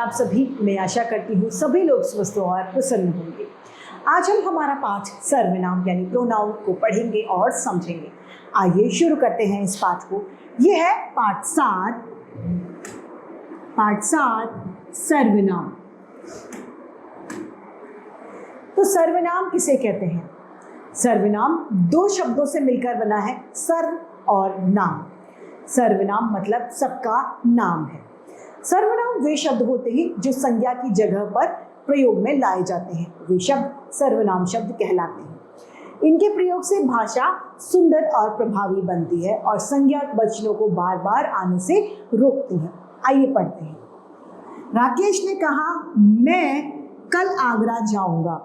आप सभी। मैं आशा करती हूँ सभी लोग स्वस्थ और प्रसन्न होंगे। आज हम हमारा पाठ सर्वनाम यानी प्रोनाउन को पढ़ेंगे और समझेंगे। आइए शुरू करते हैं इस पाठ को। यह है पाठ 7 सर्वनाम। तो सर्वनाम किसे कहते हैं? सर्वनाम दो शब्दों से मिलकर बना है, सर्व और नाम। सर्वनाम मतलब सबका नाम है। सर्वनाम वे शब्द होते हैं जो संज्ञा की जगह पर प्रयोग में लाए जाते हैं। वे शब्द सर्वनाम शब्द कहलाते हैं। इनके प्रयोग से भाषा सुंदर और प्रभावी बनती है और संज्ञाक वचनों को बार बार आने से रोकती है। आइए पढ़ते हैं। राकेश ने कहा, मैं कल आगरा जाऊंगा।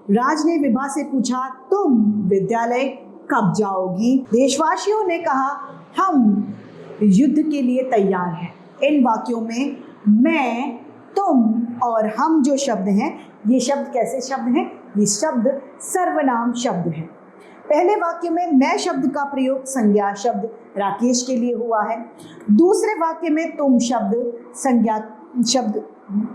राज ने विभा से पूछा, तुम विद्यालय कब जाओगी? देशवासियों ने कहा, हम युद्ध के लिए तैयार हैं। इन वाक्यों में मैं, तुम और हम जो शब्द हैं, ये शब्द कैसे शब्द हैं? ये शब्द सर्वनाम शब्द हैं। पहले वाक्य में मैं शब्द का प्रयोग संज्ञा शब्द राकेश के लिए हुआ है। दूसरे वाक्य में तुम शब्द संज्ञा शब्द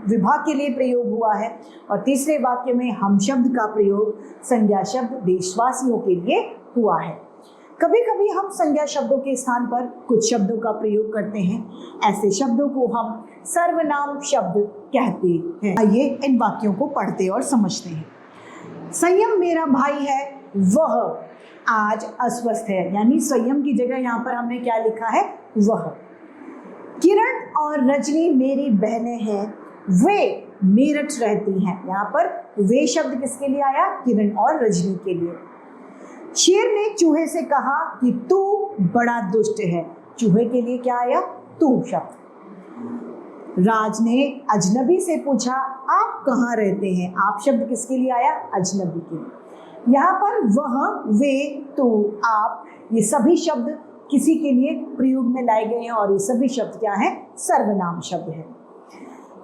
विभा के लिए प्रयोग हुआ है और तीसरे वाक्य में हम शब्द का प्रयोग संज्ञा शब्द देशवासियों के लिए हुआ है। कभी कभी हम संज्ञा शब्दों के स्थान पर कुछ शब्दों का प्रयोग करते हैं। ऐसे शब्दों को हम सर्वनाम शब्द कहते हैं। आइए इन वाक्यों को पढ़ते और समझते हैं। संयम मेरा भाई है, वह आज अस्वस्थ है। यानी संयम की जगह यहाँ पर हमने क्या लिखा है? वह। किरण और रजनी मेरी बहनें हैं, वे मेरठ रहती हैं। यहाँ पर वे शब्द किसके लिए आया? किरण और रजनी के लिए। शेर ने चूहे से कहा कि तू बड़ा दुष्ट है। चूहे के लिए क्या आया? तू शब्द। राज ने अजनबी से पूछा, आप कहाँ रहते हैं? आप शब्द किसके लिए आया? अजनबी के लिए। यहाँ पर वह, वे, तू, आप, ये सभी शब्द किसी के लिए प्रयोग में लाए गए हैं और ये सभी शब्द क्या हैं? सर्वनाम शब्द हैं।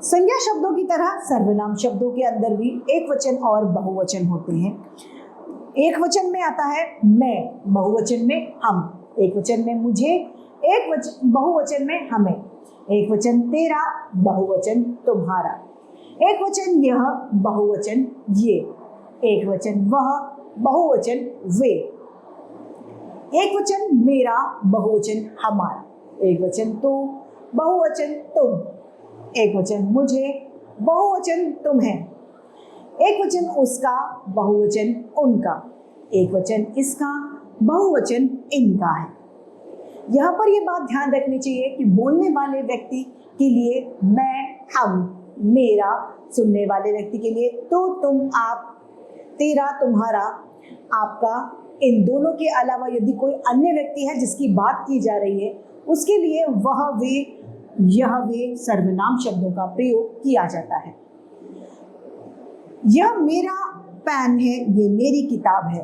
संज्ञा शब्दों की तरह सर्वनाम शब्दों के अंदर भी एक वचन और बहुवचन होते हैं। एक वचन में आता है मैं, बहुवचन में हम, एक वचन में मुझे, बहुवचन में हमें, एक वचन तेरा, बहुवचन तुम्हारा, एक वचन यह, बहुवचन ये, एक वचन वह, बहुवचन वे, एक वचन मेरा, बहुवचन हमारा, एक वचन तू, बहुवचन तुम, एक वचन मुझे, बहुवचन तुम्हें, एक वचन उसका, बहुवचन उनका, एक वचन इसका, बहुवचन इनका है। यहाँ पर यह बात ध्यान रखनी चाहिए कि बोलने वाले व्यक्ति के लिए मैं, हम, मेरा, सुनने वाले व्यक्ति के लिए तो, तुम, आप, तेरा, तुम्हारा, आपका, इन दोनों के अलावा यदि कोई अन्य व्यक्ति है जिसकी बात की जा रही है उसके लिए वह, वे, यह, वे सर्वनाम शब्दों का प्रयोग किया जाता है। यह मेरा पेन है, ये मेरी किताब है।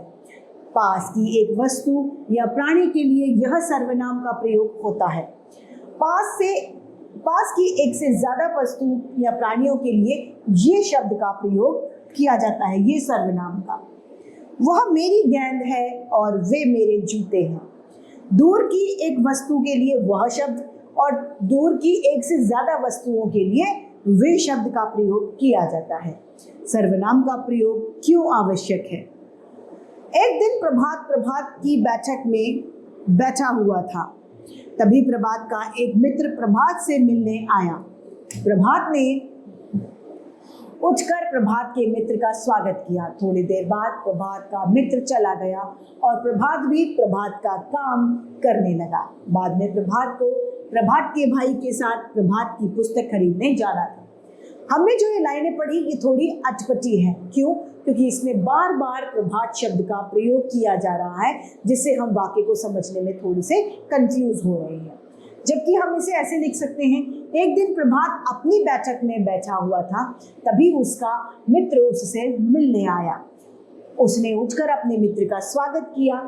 पास की एक वस्तु या प्राणी के लिए यह सर्वनाम का प्रयोग होता है। पास की एक से ज्यादा वस्तु या प्राणियों के लिए ये शब्द का प्रयोग किया जाता है, ये सर्वनाम का। वह मेरी गेंद है और वे मेरे जूते हैं। दूर की एक वस्तु के लिए वह शब्द और दूर की एक से ज्यादा वस्तुओं के लिए वे शब्द का प्रयोग किया जाता है। सर्वनाम का प्रयोग क्यों आवश्यक है? एक दिन प्रभात की बैठक में बैठा हुआ था। तभी प्रभात का एक मित्र प्रभात से मिलने आया। प्रभात ने उठकर प्रभात के मित्र का स्वागत किया। थोड़ी देर बाद प्रभात का मित्र चला गया और प्रभात भी प्रभात का काम करने लगा। बाद में प्रभात को प्रभात के भाई के साथ प्रभात की पुस्तक खरीदने जाना था। हमने जो ये लाइनें पढ़ी ये थोड़ी अटपटी है। क्यों? क्योंकि इसमें बार बार प्रभात शब्द का प्रयोग किया जा रहा है जिससे हम वाक्य को समझने में थोड़ी से कंफ्यूज हो रहे हैं। जबकि हम इसे ऐसे लिख सकते हैं, एक दिन प्रभात अपनी बैठक में बैठा हुआ था, तभी उसका मित्र उससे मिलने आया। उसने उठकर अपने मित्र का स्वागत किया।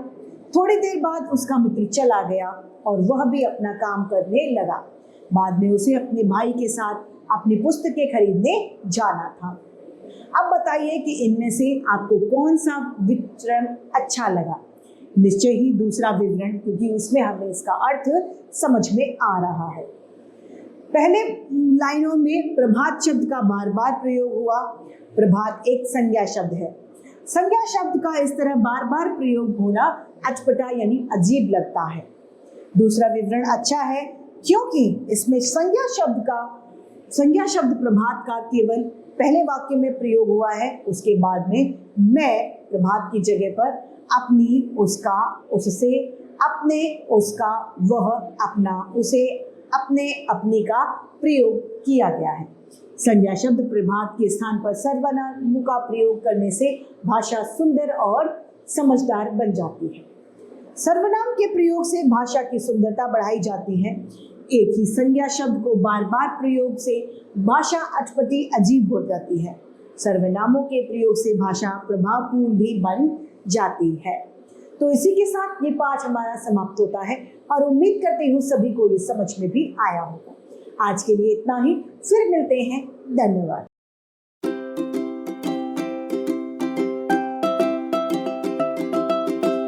थोड़ी देर बाद उसका मित्र चला गया और वह भी अपना काम करने लगा। बाद में उसे अपने भाई के साथ अपनी पुस्तकें खरीदने जाना था। अब बताइए कि इनमें से आपको कौन सा विवरण अच्छा लगा? निश्चय ही दूसरा विवरण, क्योंकि उसमें हमें इसका अर्थ समझ में आ रहा है। पहले लाइनों में प्रभात शब्द का बार बार प्रयोग हुआ। प्रभात एक संज्ञा शब्द है। संज्ञा शब्द का इस तरह बार बार प्रयोग होना अटपटा यानी अजीब लगता है। दूसरा विवरण अच्छा है क्योंकि इसमें संज्ञा शब्द प्रभात का केवल पहले वाक्य में प्रयोग हुआ है। उसके बाद में मैं प्रभात की जगह पर अपनी, उसका, उससे, अपने, उसका, वह, अपना, उसे, अपने, अपनी का प्रयोग किया गया है। संज्ञा शब्द प्रभात के स्थान पर सर्वनामों का प्रयोग करने से भाषा सुंदर और समझदार बन जाती है। सर्वनाम के प्रयोग से भाषा की सुंदरता बढ़ाई जाती है। एक ही संज्ञा शब्द को बार बार प्रयोग से भाषा अटपटी अजीब हो जाती है। सर्वनामों के प्रयोग से भाषा प्रभावपूर्ण भी बन जाती है। तो इसी के साथ ये पाठ हमारा समाप्त होता है और उम्मीद करती हूँ सभी को ये समझ में भी आया होगा। आज के लिए इतना ही, फिर मिलते हैं। धन्यवाद।